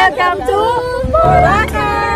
Welcome to Boracay!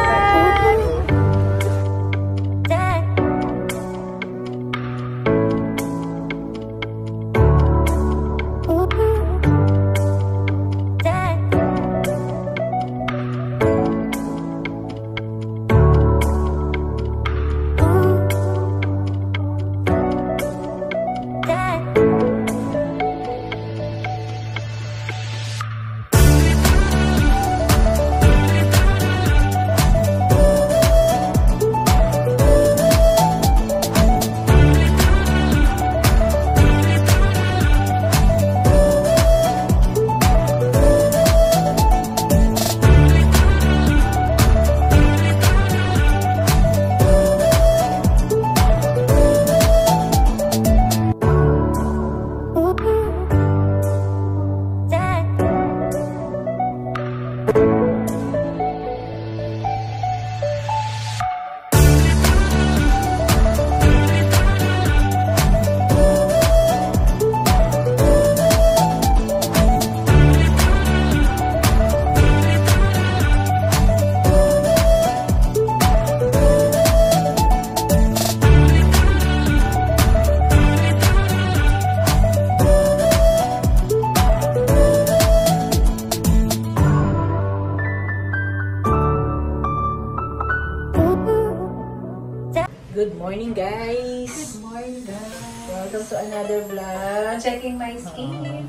Good morning, guys! Good morning, guys! Welcome to another vlog. Checking my skin.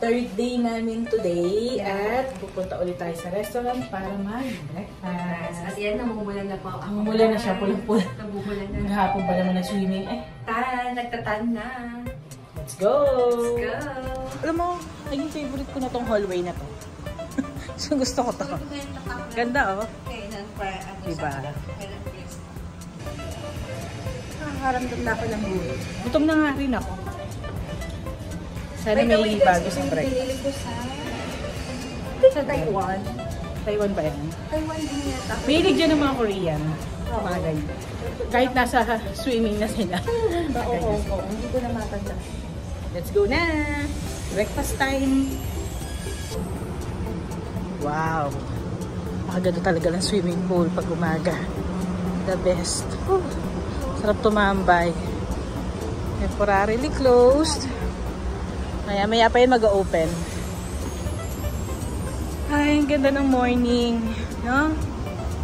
Third day namin today at pupunta ulit tayo sa restaurant para mag-breakfast. At yan, namumulan na po ako. Namumulan na siya, pulang-pula. Namumulan na. Maghapon pa naman nag-swimming. Nagtatan na. Let's go! Let's go! Alam mo, naging favorite ko na tong hallway na to. So gusto ko to. Ganda, oh. Diba? Nakakaramdam na ako ng buhay. Gutom na nga rin ako. Sana may bago sa breakfast. Sa Taiwan. Taiwan ba yan? Taiwan din yata. Mahilig dyan ng mga Korean. Mga ganyan. Kahit nasa swimming na sila. Oo. Hindi ko na matanda. Let's go na! Breakfast time! Wow! Nakaganda talaga ng swimming pool pag umaga. The best. Sarap tumambay. Temporarily closed. Maya pa yun mag-open. Ay, ang ganda ng morning. No?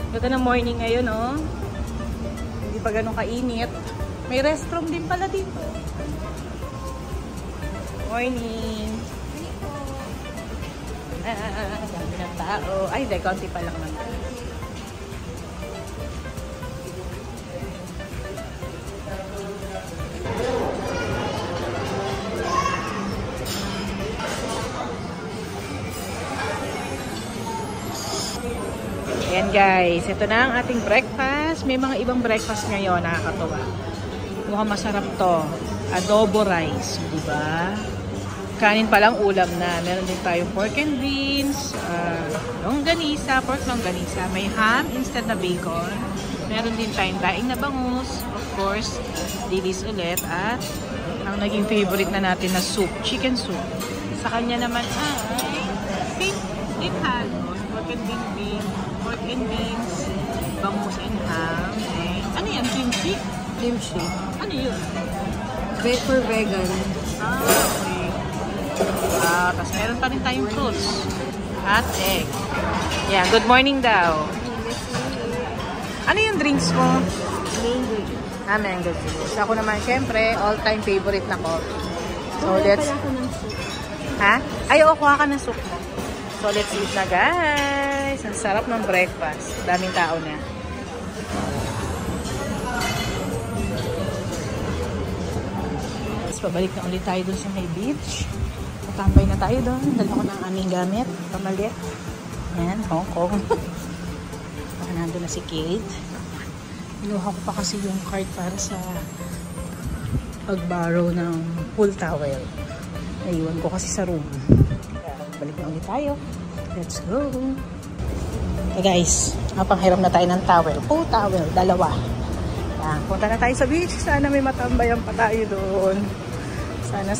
Ganda ng morning ngayon, no? Hindi pa ganun kainit. May restroom din pala dito. Morning. Dami ng tao. Ay, hindi. Konti pa lang naman. Ayan guys, ito na ang ating breakfast. May mga ibang breakfast ngayon, nakakatuwa. Mukhang masarap to. Adobo rice, di ba? Kanin pa lang ulam na. Meron din tayong pork and beans, longganisa, pork longganisa. May ham instead na bacon. Meron din tayong daing na bangus, of course, dilis ulit, at ang naging favorite na natin na soup, chicken soup. Sa kanya naman ay beef halos, pork and beans, bangus and ham. Ano yan? Kimchi? Kimchi. Ano yun? For vegan. Okay. Tapos meron pa rin tayong fruits. At egg. Yeah, good morning daw. Ano yung drinks mo? Mango. Mango juice. Ako naman, syempre, all-time favorite na coffee. So, let's... Ha? Ay, kuha ka ng soup. So, let's eat na, guys. Ang sarap ng breakfast. Daming tao na. Tapos, pabalik na ulit tayo dun sa may beach. Matambay na tayo doon. Dala ko ng aming gamit. Pamalit. Ayan, Hong Kong. Baka nandun na si Kate. Inuha ko pa kasi yung card para sa pag-borrow ng pool towel. Naiwan ko kasi sa room. Balik na ulit tayo. Let's go. Okay guys, mapanghiram na tayo ng towel. Pool towel, dalawa. Yan, punta na tayo sa beach. Sana may matambayan pa tayo doon. Sana.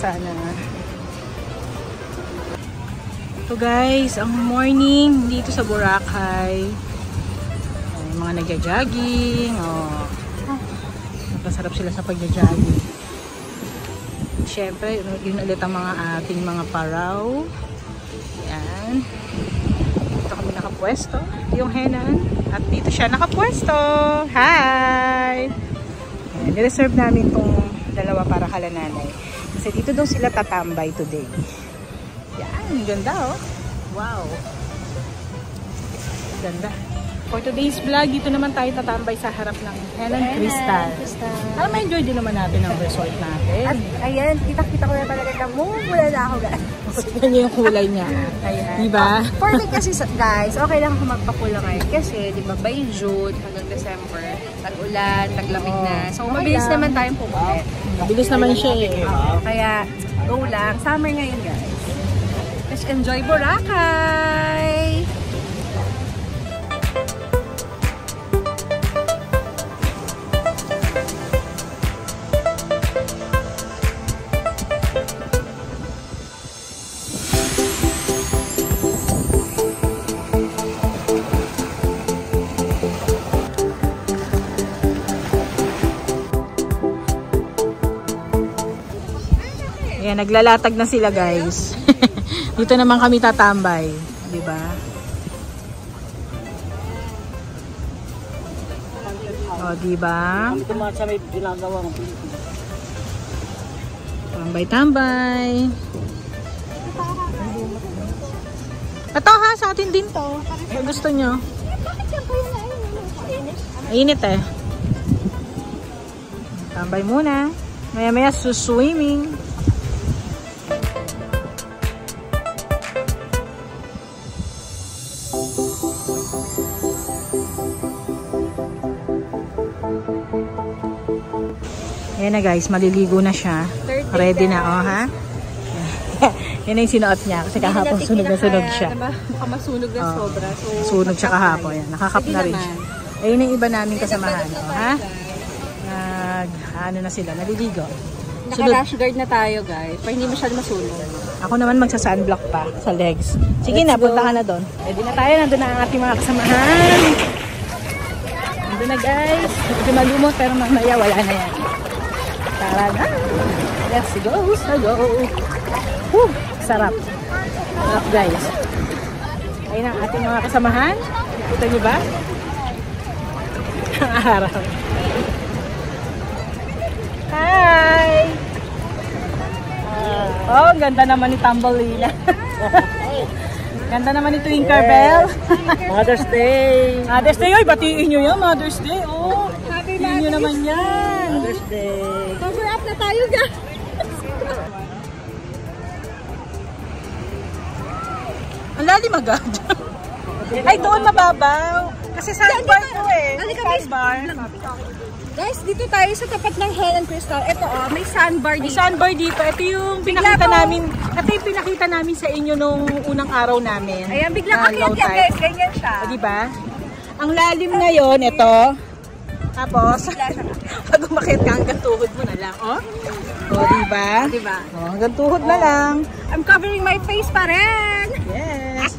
So guys, ang morning dito sa Boracay. Ay, mga nagja-jogging. Oh. Napasarap sila sa pagja-jogging. Siyempre, yun ulit ang mga ating mga paraw. Yan. Dito kami nakapwesto. Yung Henan. At dito siya nakapwesto. Hi! Yan, nireserve namin itong dalawa para kala nanay. Kasi dito daw sila tatambay today. Yan, ganda oh. Wow. Ganda. For today's vlog, dito naman tayo tatambay sa harap ng Henan Crystal. Para ma-enjoy din naman natin ang resort natin. At ayan, kita-kita ko na talaga na mula na ako guys. Tignan niyo yung kulay niya. Ayan. Diba? For me kasi guys, okay lang ako magpapula ngayon. Kasi diba by June hanggang December, tag-ulan, taglamig na. So mabilis naman tayong pumunta. Mabilis naman siya eh. Kaya go lang. Summer ngayon guys. Let's enjoy Boracay! Ayan, naglalatag na sila guys. Dito naman kami tatambay. Diba? O, diba? Tambay-tambay. Ito ha, sa atin din to. Kung gusto nyo. Mainit eh. Tambay muna. Maya-maya suswimming. Ayan na guys, maliligo na siya. Ready na, oh ha? Yan na yung sinuot niya kasi kahapon sunog na sunog siya. Baka masunog na sobra. So, sunog siya kahapon. Yan, nakakap na rin siya. Ayun ang iba naming kasamahan, oh, ha? Ano na sila, naliligo. Naka-rash guard na tayo guys, para hindi masyado masunog. Ako naman magsa-sunblock pa sa legs. Sige na, punta ka na doon. Ready na tayo, nandun na ang ating mga kasamahan. Nandun na guys. Medyo malumot pero mamaya wala na yan. Tara na. Let's go. So go. Woo, sarap. Sarap guys. Ayun ang ating mga kasamahan. Kita niyo ba? Ang araw. Hi! Oh, ang ganda naman ni Tumbleweed. Ganda naman ni Twinkle Bell. Mother's Day! Mother's Day! Oy, batiin nyo yan. Mother's Day. Oh, batiin nyo naman yan. Mother's Day! Cover up na tayo guys! Ang lalim agad. Ay, doon mababaw. Kasi sandbar to eh. Sandbar. Guys, dito tayo sa tapat ng Henan Crystal. Ito oh, may sandbar May dito. sandbar dito. Ito yung pinakita namin. Ito yung pinakita namin sa inyo nung unang araw namin. Ayan, biglang akyat yan guys. Ganyan siya. O, diba? Ang lalim ngayon, ito. Tapos, pag umakit ka, hanggang tuhod mo na lang. O, diba? Diba? O, hanggang tuhod na lang. I'm covering my face pa rin. Yes.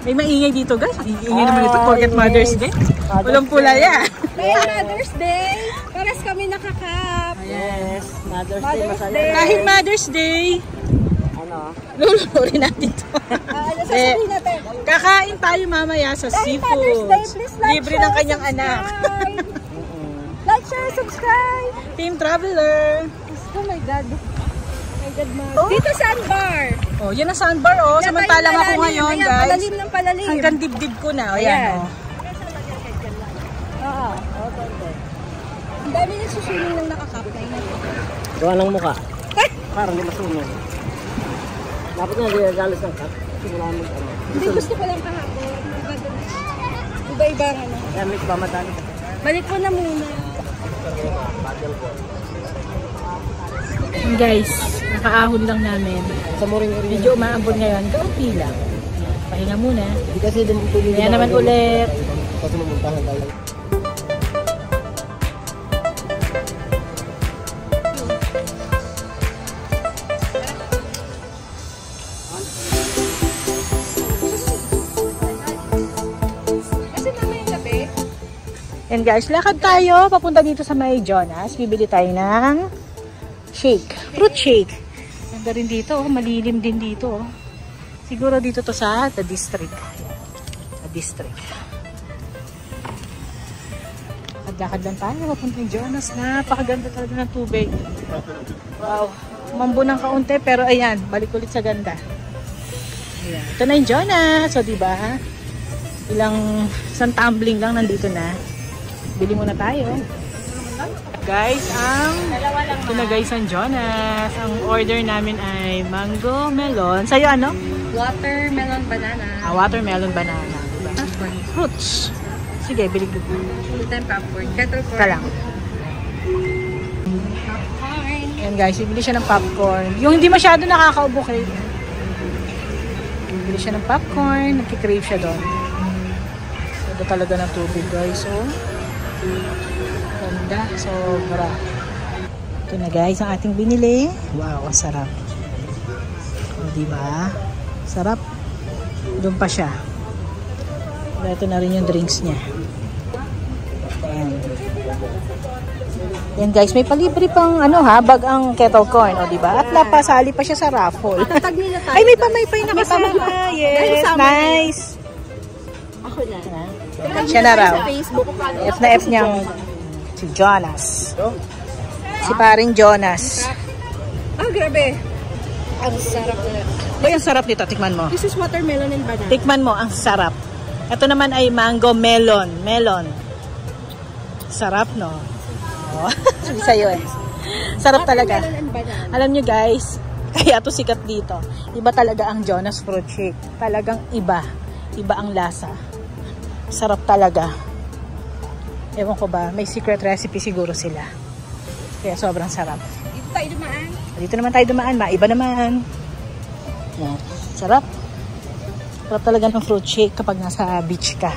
May maingay dito guys. Iingay naman ito. Forget Mother's Day. Walang pula yan. May Mother's Day. Pares kami nakakap. Yes! Mother's Day! Mother's Masaya. Day. Kahit Mother's Day, Ano? lulurin natin ito. Ano sasabihin natin? Kakain tayo mamaya sa Dahil Mother's seafood. Day, please like, Libre share, ng kanyang anak. subscribe. Like, share, subscribe. Team Traveler. Oh my God. My God, Oh. Dito sandbar. Oh, yan ang sandbar oh. Yan Samantalang tayo ako palalim. ngayon, Ayan, guys. Palalim ng palalim. Hanggang dibdib ko na. O, Ayan. yan oh. Oo. Ang dami nagsusuling ng nakakap na yun. Gawa ng mukha. Parang di masunog. Dapat nga ginagalis ng cut. Kasi wala mo ano. Hindi, gusto ko lang kahapon. Iba-ibang ano. Kaya may pamatali. Balik ko na muna. Guys, nakaahon lang namin. Sa Moring Area. Medyo umaambon ngayon. Kaunti lang. Pahinga muna. Hindi kasi din tuloy. Kaya naman ulit. Kasi mamuntahan tayo. And guys, lakad tayo papunta dito sa may Jonas. Bibili tayo ng shake. Fruit shake. Ganda rin dito. Malilim din dito. Siguro dito to sa The District. The District. Lakad lang tayo papunta ng Jonas. Napakaganda talaga ng tubig. Wow. Mambo ng kaunti pero ayan, balik ulit sa ganda. Ayan. Ito na yung Jonas. So diba, isang tumbling lang nandito na. Bili muna tayo. Guys, ito na guys ang Jonas. Ang order namin ay mango melon. Sa'yo ano? Watermelon banana. Watermelon banana. Diba? Fruits. Sige, bili ko. Full time popcorn. Kettle corn. Ka lang. Popcorn. Ayan guys, bibili siya ng popcorn. Yung hindi masyado nakakaubo kayo. Bibili siya ng popcorn. Nagkikrave siya doon. Ganda talaga ng tubig guys. Oh. Ganda. Sobra. Ito na guys, ang ating binili. Wow, ang sarap. O, diba? Sarap. Doon pa siya. Ito na rin yung drinks niya. Ayan. Yan guys, may palibre pang bag ang kettle corn, o diba? At napasali pa siya sa raffle. Ay, may pamay nakasama ka. Yes, nice. Ako na. Siya na raw. Facebook. F na F niyang si Jonas. Si paring Jonas. Grabe. Ang sarap na. Boy, ang sarap nito. Tikman mo. This is watermelon and banana. Tikman mo, ang sarap. Ito naman ay mango melon. Melon. Sarap, no? Oh. Sa'yo eh. Sarap talaga. Alam nyo guys, kaya ito sikat dito. Iba talaga ang Jonas Fruit Shake. Talagang iba. Iba ang lasa. Sarap talaga. Ewan ko ba, may secret recipe siguro sila. Kaya sobrang sarap. Dito tayo dumaan. Dito naman tayo dumaan. Maiba naman. Yan. Sarap. Sarap talaga ng fruit shake kapag nasa beach ka.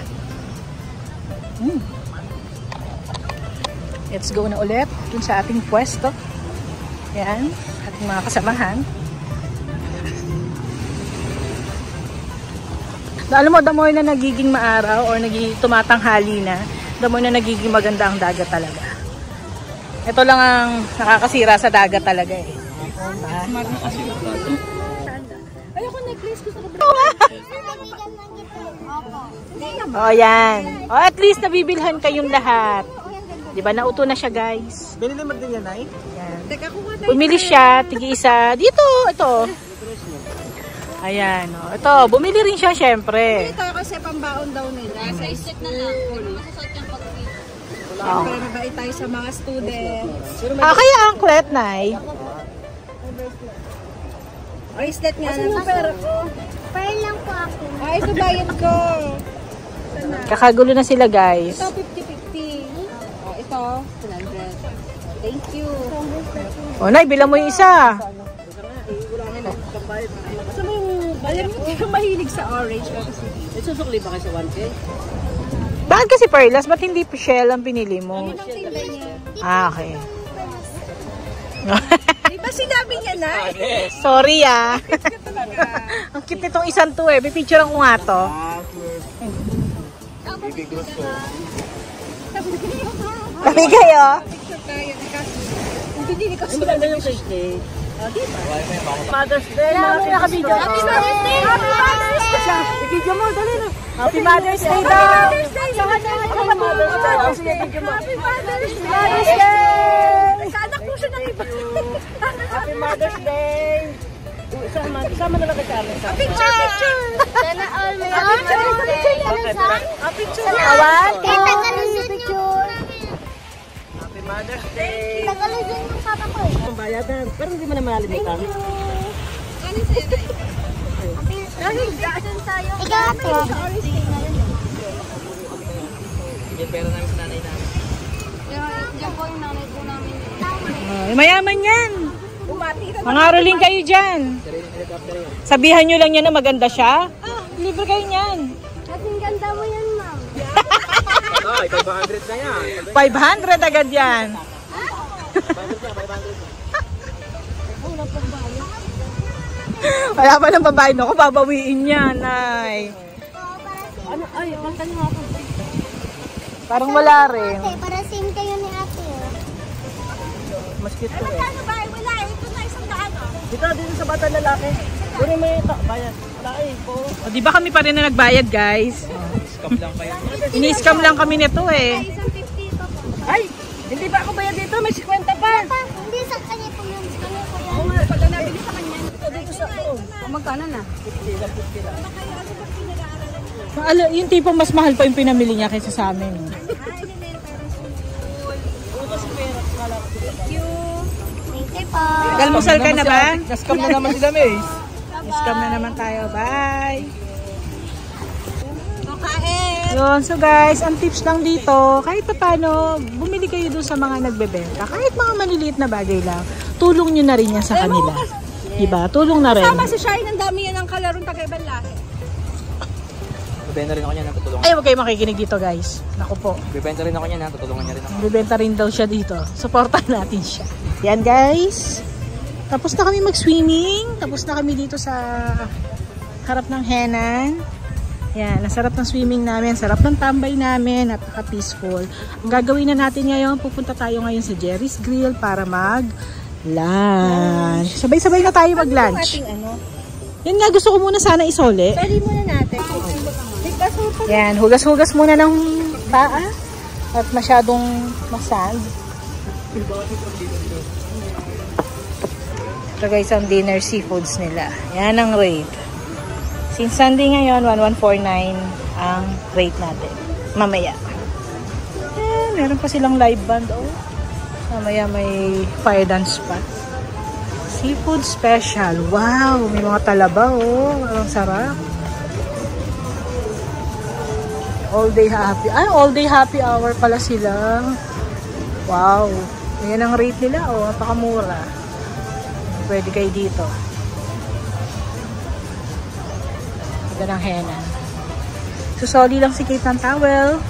Let's go na ulit dun sa ating pwesto. Yan. Ating mga kasamahan. Alam mo, the more na nagiging maaraw or tumatanghali na, the more na nagiging maganda ang dagat talaga. Ito lang ang nakakasira sa dagat talaga eh. Ayoko necklace ko sa kabila. Oh, yan. Oh, at least nabibilhan kayong lahat. Diba, nauto na siya, guys. Binili mo din yan, Nay? Yan. Teka, kuha tayo. Bumili siya, tigi-isa. Dito, ito. Ayan, oh. Ito, bumili rin siya, syempre. Ito kasi pambaon daw nila. Sa isip na lang. Masusot yung pag-fit. Oh. Para mabait tayo sa mga students. Kaya anklet, Nay. Bracelet nga na. Pera ko. Pera lang po ako. Ay, ito bayad ko. Kakagulo na sila, guys. Ito, 50-50. Oh, ito, 100. Thank you. Oh, Nay, bilang mo yung isa. Gusto mo yung, alam mo, hindi ko mahilig sa orange. Susukli ba kayo sa 1K? Bakit kasi perlas? Ba't hindi shell ang pinili mo? Ang tinda niya. Okay. Di ba sinabi niya na? Sorry Ang cute nitong isang to eh. Pipicturean ko nga to. Kami kayo. Picture tayo. Hindi ko Ang maganda yung fish day. Mother's Day. Happy nakabidyo. Happy Mother's Day! Happy Mother's Day! I-video mo, dali na. Happy Mother's Day daw. Happy Mother's Day! Happy Mother's Day! Kaanak po siya ng iba. Happy Mother's Day. Isama na lang ka sa amin. Picture! Sana all may Happy Mother's Day! Picture. Awan! Tagaluzon yung Happy Mother's Day. Tagaluzon yung papa ko eh. Bayadan. Pero hindi mo na malilimutan. Ano sa'yo na? Tagaluzon tayo. Ikaw ito. Yung pera namin sa nanay namin. Diyan po yung nanay po namin. Mayaman yan. Bumati na. Mangaroling kayo dyan. Sabihan nyo lang yan na maganda siya. Libre kayo niyan. Kasing ganda mo yan, ma'am. Ay, 500 na yan. 500 agad yan. Wala pa ng babae no, kung babawiin yan, ay. Ano? Ay, kanta niyo ako. Parang wala rin. Ate, para same kayo ni ate. Mas cute ko eh. Ano ba? Wala. Ito na isang daan. Dito sa bata lalaki. Kunin mo yung bayan. Wala eh. O, di ba kami pa rin na nagbayad, guys? Scam lang kayo. Ini-scam lang kami nito eh. Isang 50 ito po. Ay! Hindi ba ako bayad dito? May 50 pa! Hindi sa kanya po yun. Sa kanya po yan. Oo nga, pala nabili sa kanya. Dito sa ako. Magkano na? 50 lang, 50 lang. Yung tipong mas mahal pa yung pinamili niya kaysa sa amin. Thank you po. Galmusal ka na ba? Nascam na naman sila, Mace. Scam na naman tayo. Bye! Yun. So guys, ang tips lang dito, kahit pa paano, bumili kayo doon sa mga nagbebenta. Kahit mga maliliit na bagay lang, tulong nyo na rin yan sa kanila. Diba? Tulong na rin. Tama si Shine, ang dami yan ng kalarong taga-ibang lahi. Bibenta rin ako niya, tutulungan. Ay, huwag kayo makikinig dito guys. Naku po. Bibenta rin ako niya, tutulungan niya rin ako. Bibenta rin daw siya dito. Supportan natin siya. Yan guys. Tapos na kami mag-swimming. Tapos na kami dito sa harap ng Henan. Yan, nasarap ng swimming namin, sarap ng tambay namin, napaka-peaceful. Ang gagawin na natin ngayon, pupunta tayo ngayon sa Jerry's Grill para mag-lunch. Sabay-sabay na tayo mag-lunch. Yan nga, gusto ko muna sana isole. Pwede muna natin. Yan, hugas-hugas muna ng paa at masyadong masand. Ito guys, ang dinner seafoods nila. Yan ang rate. Since Sunday ngayon, 1149 ang rate natin. Mamaya. Meron pa silang live band. Oh. Mamaya may fire dance pa. Seafood special. Wow! May mga talaba. Oh. Ang sarap. All day happy. Ah, all day happy hour pala sila. Wow. Ayan ang rate nila. Oh, napakamura. Pwede kayo dito. Ng Henan. Susoli lang si Kate ng towel.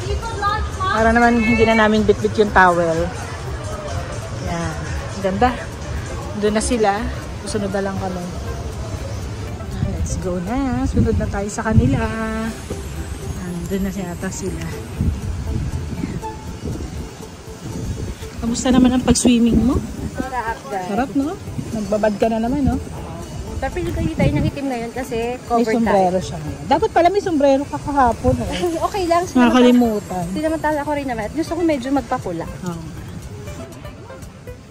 Para naman hindi na namin bitbit yung towel. Yan. Ganda. Doon na sila. Susunod na lang kami. Let's go na. Sunod na tayo sa kanila. Doon na siyata sila. Kamusta naman ang pag-swimming mo? Sarap, no? Nagbabad ka na naman, no? Tapi tayo ng itim ngayon kasi May cover sombrero tayo. siya. Dapat pala may sombrero ka kahapon. Eh. Okay lang. Nakakalimutan. Hindi naman talaga ako rin naman. At gusto ko medyo magpapula. Oh.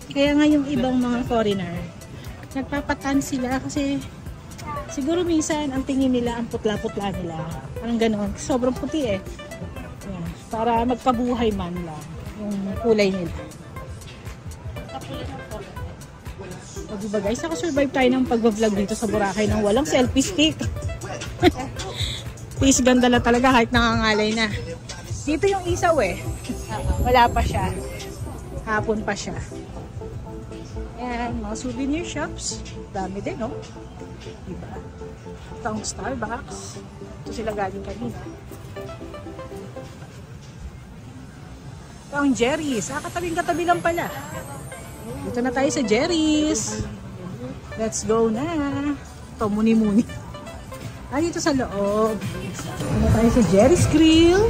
Kaya nga yung ibang mga foreigner, nagpapatan sila kasi siguro minsan ang tingin nila, ang putla-putla nila. Parang gano'n. Sobrang puti eh. Yan. Para magpabuhay man lang yung kulay nila. O diba guys, nakasurvive tayo ng pag-vlog dito sa Boracay nang walang selfie stick. Please, ganda lang talaga kahit nangangalay na. Dito yung isaw eh. Wala pa siya. Hapon pa siya. Yan, mga souvenir shops. Dami din, no? Diba? Ito ang Starbucks. Ito sila galing kanina. Ito ang Jerry's. Katabing-katabi lang pala. Dito na tayo sa Jerry's. Let's go na. Ito, muni-muni. Dito sa loob. Dito na tayo sa Jerry's Grill.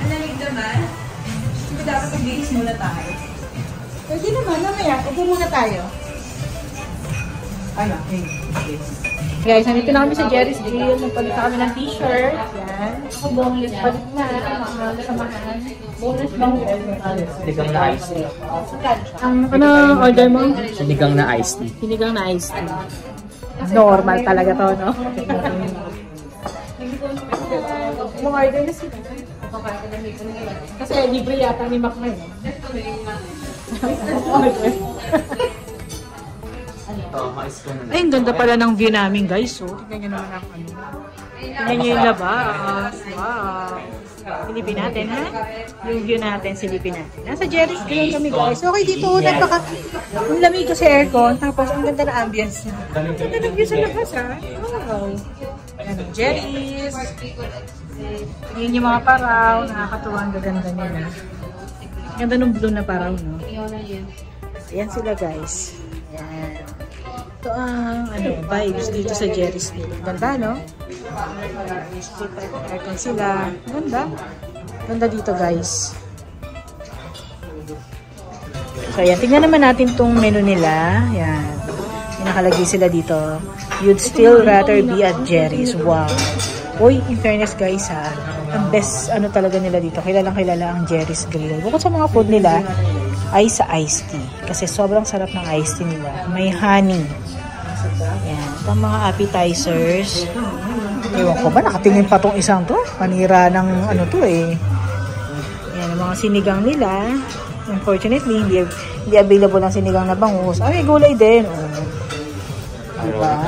Alamig naman. Hindi dapat mag-games muna tayo. Pwede naman, namaya. Upo muna tayo. Ano? Guys, nandito na kami sa Jerry's Grill. Nagpalit na kami ng t-shirt. Yan. Boneless palit na. Mga samahan. Boneless boneless. Sinigang na iced tea. Ano order mo? Sinigang na iced tea. Sinigang na iced tea. Normal talaga to, no? Mga order na sila. Kasi libre yata ni Mac ngayon. Ay, ang ganda pala ng view namin, guys. So, tingnan nyo naman ako. Tingnan nyo yung labas. Wow. Silipin natin, ha? Yung view natin, silipin natin. Nasa Jerry's Grill kami, guys. Okay, dito, ang lamig kasi aircon. Tapos, ang ganda na ambience niya. Ang ganda ng view sa labas, ha? Wow. Yan, Jerry's. Tingnan yung mga paraw. Nakakatuwa ang gaganda nila. Ganda ng blue na paraw, no? Ayan sila, guys. Ayan. Ito ang vibes dito sa Jerry's Grill. Ganda, no? Split aircon sila. Ganda. Ganda dito, guys. So, ayan. Tingnan naman natin tong menu nila. Ayan. May nakalagay sila dito. You'd still rather be at Jerry's. Wow. Uy, in fairness, guys, ha. Ang best, ano talaga nila dito. Kilalang kilala ang Jerry's Grill. Bukod sa mga food nila, ay sa iced tea. Kasi sobrang sarap ng iced tea nila. May honey. Ayan. Ito ang mga appetizers. Ewan ko ba, nakatingin pa tong isang to. Panira ng ano to eh. Ayan, ang mga sinigang nila. Unfortunately, hindi available ang sinigang na bangus. Ay, gulay din. Oh. Diba?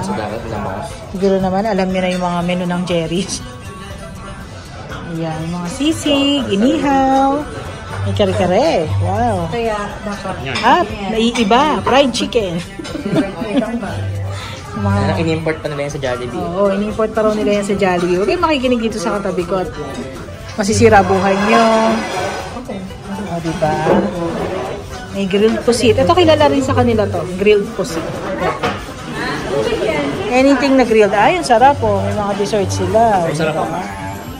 Siguro naman, alam niyo na yung mga menu ng Jerry's. Ayan, mga sisig, inihaw, may kare-kare. Wow. At, naiiba, fried chicken. Mga in-import pa nila yan sa Jollibee. Oo, in-import pa raw nila yan sa Jollibee. Huwag kayong makikinig dito sa katabi ko at masisira buhay nyo. O, diba? May grilled pusit. Ito kilala rin sa kanila to. Grilled pusit. Anything na grilled. Ay, ang sarap po. May mga dessert sila. Ang sarap po.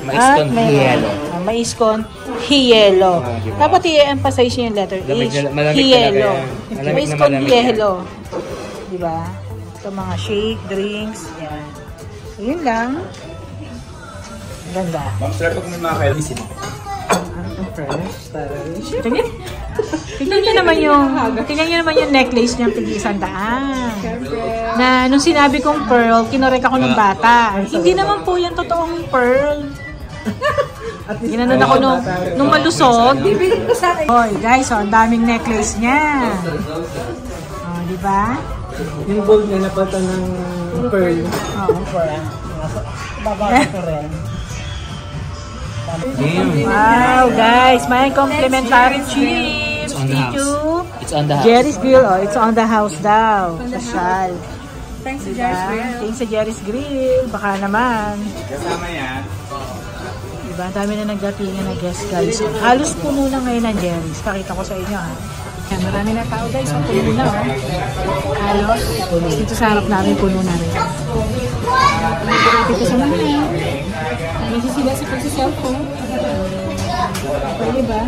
Mais con hielo. Mais con hielo. Dapat i-emphasize yung letter H. Hielo. Mais con hielo. Diba? Ito mga shake, drinks. Yan. So, yun lang. Ganda. Ma'am, sir, pag may mga kaibisin. Tingnan nyo naman yung necklace niyang tig-100. Na nung sinabi kong pearl, kinorek ako ng bata. Hindi naman po yan totoong pearl. Ginanon ako nung malusog. Hoy, guys, oh, ang daming necklace niya. Oh, di ba? Yung gold na napata ng pearl. Oo, pearl. Babae ko rin. Wow, guys, may complimentary chips. It's on the house. Jerry's Grill, oh, it's on the house daw. Pasyal. Thanks to Jerry's Grill. Thanks sa Jerry's Grill. Baka naman. Kasama yan. Diba, ang dami na nagdatingan na guest, guys. Halos puno na ngayon ng Jerry's. Pakita ko sa inyo, ha. Yan, marami na tao, guys. Ang puno na, oh. Halos. Dito sa harap namin, puno na rin. Dito sa mga. May sila sa pagsa-cellphone. Pwede ba?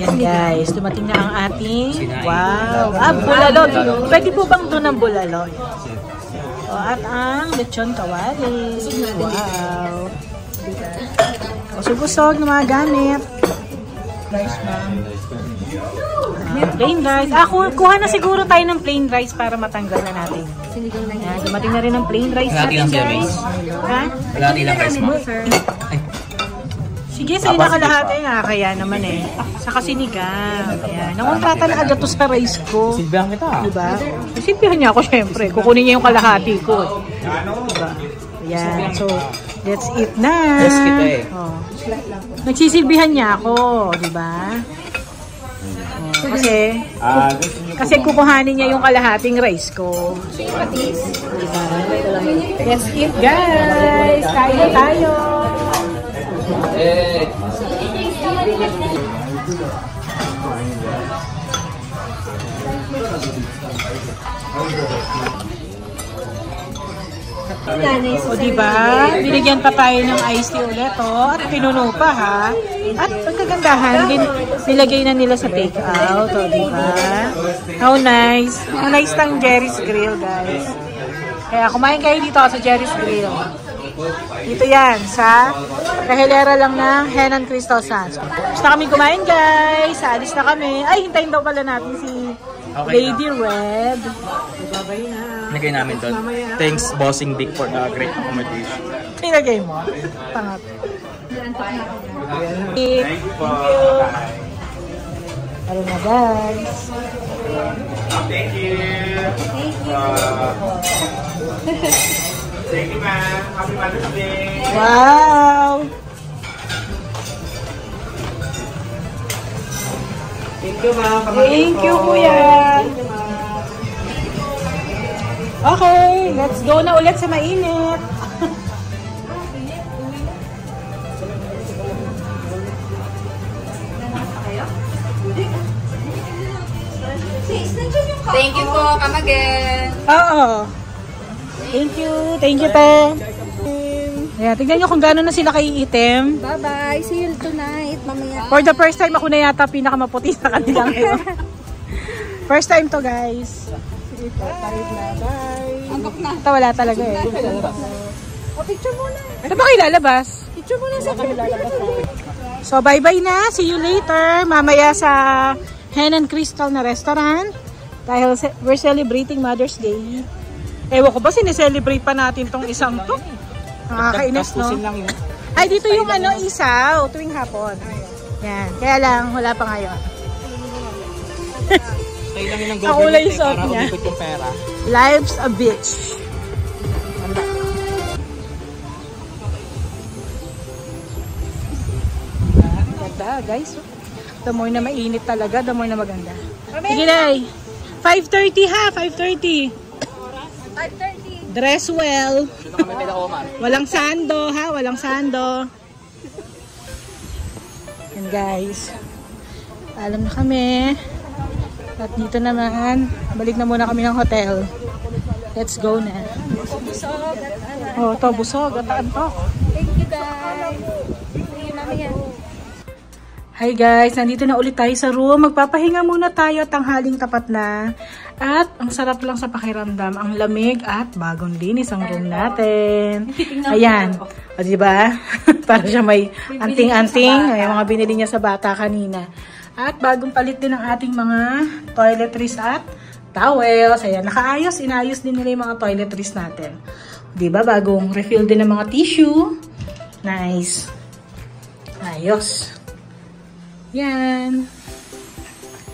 Yan, guys. Dumating na ang ating... Wow! Ah, bulalot. Pwede po bang doon ang bulalot? O, at ang lechon kawali. Wow! Usog-usog ng mga gamit. Rice, ma'am. Plain rice. Ah, kuha na siguro tayo ng plain rice para matanggal na natin. Yan, dumating na rin ang plain rice natin, guys. Ha? Kalahati lang rice, ma'am. Sige, sa'yo na kalahati nga. Kaya naman eh. Sa kasinigang. Ayan. Nangontrata na agad to sa rice ko. Silbihan kita. Diba? Silbihan niya ako, syempre. Kukunin niya yung kalahati ko. Diba? Ayan. So, let's eat na. Yes, kita eh. Oh. Nagsisilbihan niya ako. Diba? Oh, kasi kukuhanin niya yung kalahating rice ko. Diba? Let's eat, guys. Kain tayo. O diba, binigyan pa tayo ng iced tea ulit, oh, at pinuno pa, ha. At ang kagandahan, nilagay na nila sa take-out, o diba. How nice. How nice ng Jerry's Grill, guys. Kaya kumain kayo dito sa Jerry's Grill. Dito yan, sa kahilera lang ng Henan Crystal Sands. Basta kami kumain, guys. Alis na kami. Ay, hintayin daw pala natin si Lady Red. Babay na. Nagay namin doon. Thanks, Bossing Dick, for the great accommodation. Pinagay mo? Pangat. Thank you. Ano na, guys? Thank you. Thank you, ma'am. Happy Mother's Day. Wow! Thank you, ma'am. Thank you, kuya. Okay, let's go na ulit sa mainit. Thank you po, come again. Oo. Thank you. Thank you, te. Ayan, tignan nyo kung gano'n na sila kaiitim. Bye-bye. See you tonight. Mamaya. For the first time, ako na yata pinakamaputi sa kanila ngayon. First time to, guys. Bye. Antok na. Ito wala talaga eh. O, picture muna. Ano ba kayo lalabas? Picture muna sa So, bye-bye na. See you later. Mamaya sa Hen and Crystal na restaurant. Dahil we're celebrating Mother's Day. Ewan ko ba, sineselebrate pa natin tong isang to? Nakakainis, no? Ay, dito yung ano, isaw. Tuwing hapon. Yan. Kaya lang, wala pa ngayon. Ako lang yung suot niya. Life's a bitch. Ganda, guys. The more na mainit talaga, the more na maganda. Sige, Day. 5:30 ha, 5:30. 5:30. Dress well. Walang sando ha, walang sando. Yan guys. Alam na kami. At dito naman, balik na muna kami ng hotel. Let's go na. Oh, to busog at antok. Thank you guys. See you mamaya. Hi guys, nandito na ulit tayo sa room. Magpapahinga muna tayo, tanghaling tapat na. At ang sarap lang sa pakiramdam, ang lamig at bagong linis ang room natin. Ayan, o diba? Para siya may anting-anting, ay mga binili niya sa bata kanina. At bagong palit din ang ating mga toiletries at towels. Ayan, nakaayos, inayos din nila yung mga toiletries natin. Diba? Bagong refill din ng mga tissue. Nice. Ayos. Yan.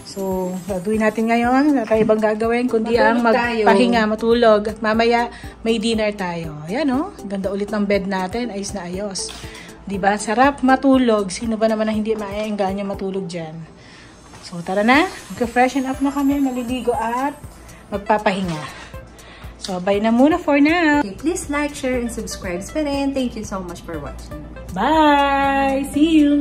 So, gagawin natin ngayon. Wala tayo ibang gagawin, kundi ang magpahinga, matulog. At mamaya, may dinner tayo. Yan o. Ganda ulit ng bed natin. Ayos na ayos. Diba? Sarap matulog. Sino ba naman na hindi maaengganyo matulog dyan? So, tara na. Mag-freshen up na kami. Maliligo at magpapahinga. So, bye na muna for now. Okay, please like, share, and subscribe pa rin. Thank you so much for watching. Bye! See you!